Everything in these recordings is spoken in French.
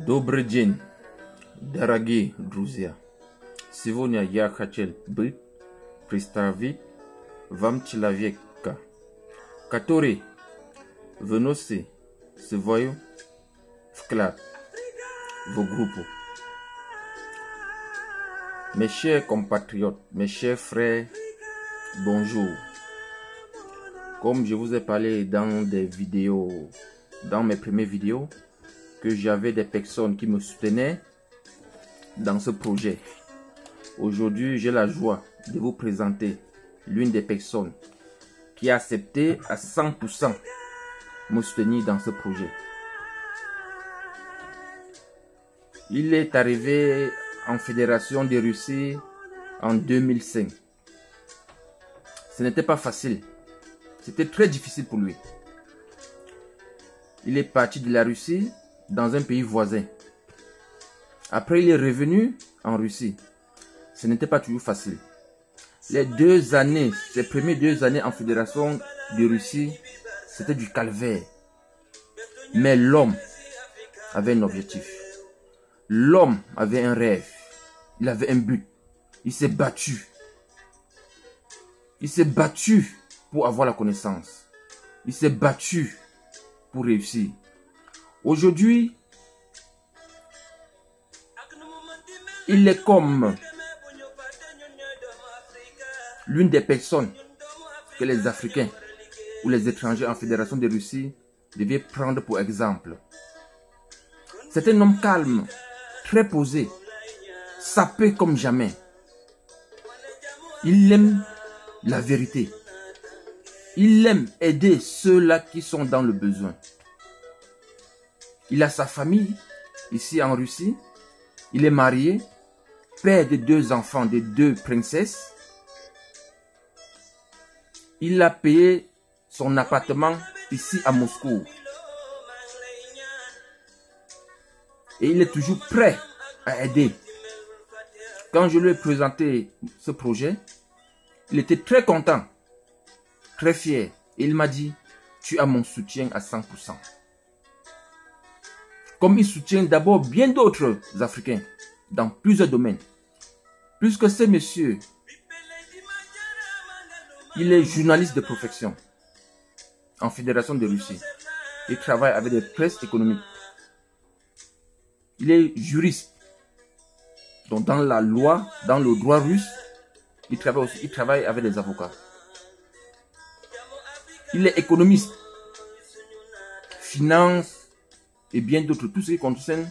Добрый день, дорогие друзья! Сегодня я хотел бы представить вам человека, который вносит свой вклад в группу. Mes chers compatriotes, mes chers frères, bonjour. Comme je vous ai parlé dans des vidéos, dans mes premières vidéos, que j'avais des personnes qui me soutenaient dans ce projet. Aujourd'hui, j'ai la joie de vous présenter l'une des personnes qui a accepté à 100% me soutenir dans ce projet. Il est arrivé en Fédération de Russie en 2005. Ce n'était pas facile. C'était très difficile pour lui. Il est parti de la Russie dans un pays voisin. Après, il est revenu en Russie. Ce n'était pas toujours facile. Les 2 années, ses premières 2 années en Fédération de Russie, c'était du calvaire. Mais l'homme avait un objectif. L'homme avait un rêve. Il avait un but. Il s'est battu. Il s'est battu pour avoir la connaissance. Il s'est battu pour réussir. Aujourd'hui, il est comme l'une des personnes que les Africains ou les étrangers en Fédération de Russie devaient prendre pour exemple. C'est un homme calme, très posé, sapé comme jamais. Il aime la vérité. Il aime aider ceux-là qui sont dans le besoin. Il a sa famille ici en Russie. Il est marié, père de 2 enfants, de 2 princesses. Il a payé son appartement ici à Moscou. Et il est toujours prêt à aider. Quand je lui ai présenté ce projet, il était très content, très fier. Et il m'a dit, tu as mon soutien à 100%. Comme il soutient d'abord bien d'autres Africains dans plusieurs domaines. Puisque ce monsieur, il est journaliste de profession en Fédération de Russie. Il travaille avec des presses économiques. Il est juriste. Donc dans la loi, dans le droit russe, il travaille avec des avocats. Il est économiste, finance et bien d'autres, tout ce qui concerne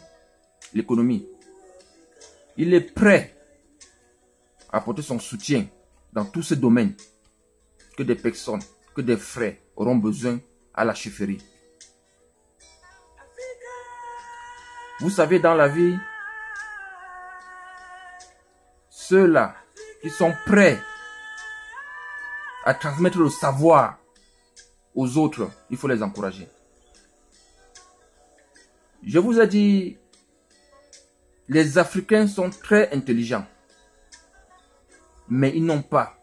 l'économie. Il est prêt à apporter son soutien dans tous ces domaines que des personnes, que des frères auront besoin à la chefferie. Vous savez, dans la vie, ceux-là qui sont prêts à transmettre le savoir aux autres, il faut les encourager. Je vous ai dit, les Africains sont très intelligents, mais ils n'ont pas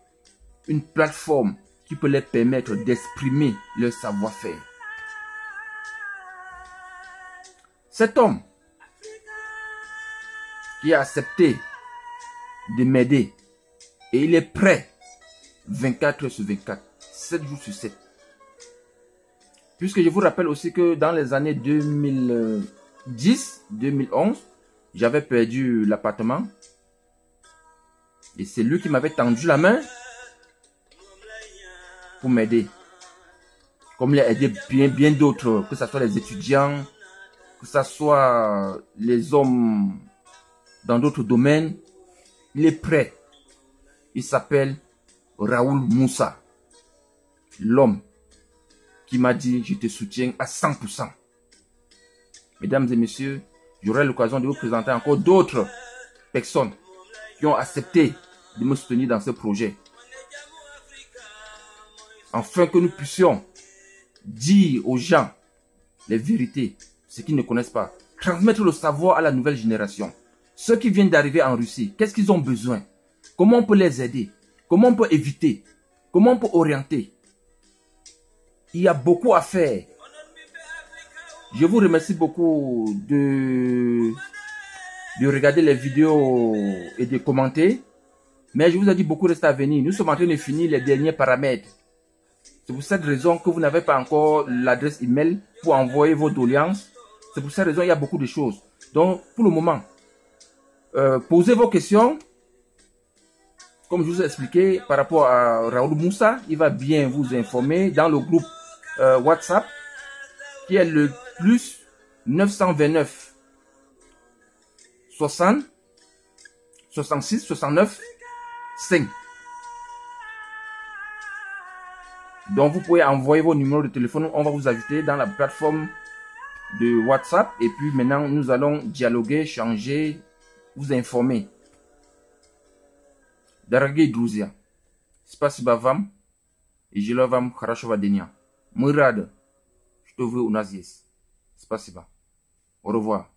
une plateforme qui peut leur permettre d'exprimer leur savoir-faire. Cet homme qui a accepté de m'aider et il est prêt 24 heures sur 24, 7 jours sur 7. Puisque je vous rappelle aussi que dans les années 2010-2011, j'avais perdu l'appartement. Et c'est lui qui m'avait tendu la main pour m'aider. Comme il a aidé bien d'autres, que ce soit les étudiants, que ce soit les hommes dans d'autres domaines. Il est prêt. Il s'appelle Raoul Moussa. L'homme qui m'a dit, je te soutiens à 100%. Mesdames et messieurs, j'aurai l'occasion de vous présenter encore d'autres personnes qui ont accepté de me soutenir dans ce projet. Afin que nous puissions dire aux gens les vérités, ceux qui ne connaissent pas. Transmettre le savoir à la nouvelle génération. Ceux qui viennent d'arriver en Russie, qu'est-ce qu'ils ont besoin? Comment on peut les aider? Comment on peut éviter? Comment on peut orienter? Il y a beaucoup à faire. Je vous remercie beaucoup de regarder les vidéos et de commenter. Mais je vous ai dit, beaucoup reste à venir. Nous sommes en train de finir les derniers paramètres. C'est pour cette raison que vous n'avez pas encore l'adresse email pour envoyer vos doléances. C'est pour cette raison qu'il y a beaucoup de choses. Donc, pour le moment, posez vos questions. Comme je vous ai expliqué par rapport à Raoul Moussa, il va bien vous informer dans le groupe WhatsApp qui est le plus 929 60 66 69 5. Donc vous pouvez envoyer vos numéros de téléphone, on va vous ajouter dans la plateforme de WhatsApp et puis maintenant nous allons dialoguer, changer, vous informer. Daragie друзья, спасибо вам и желаю вам хорошего дня. Мы рады, что вы у нас есть. Спасибо. Au revoir.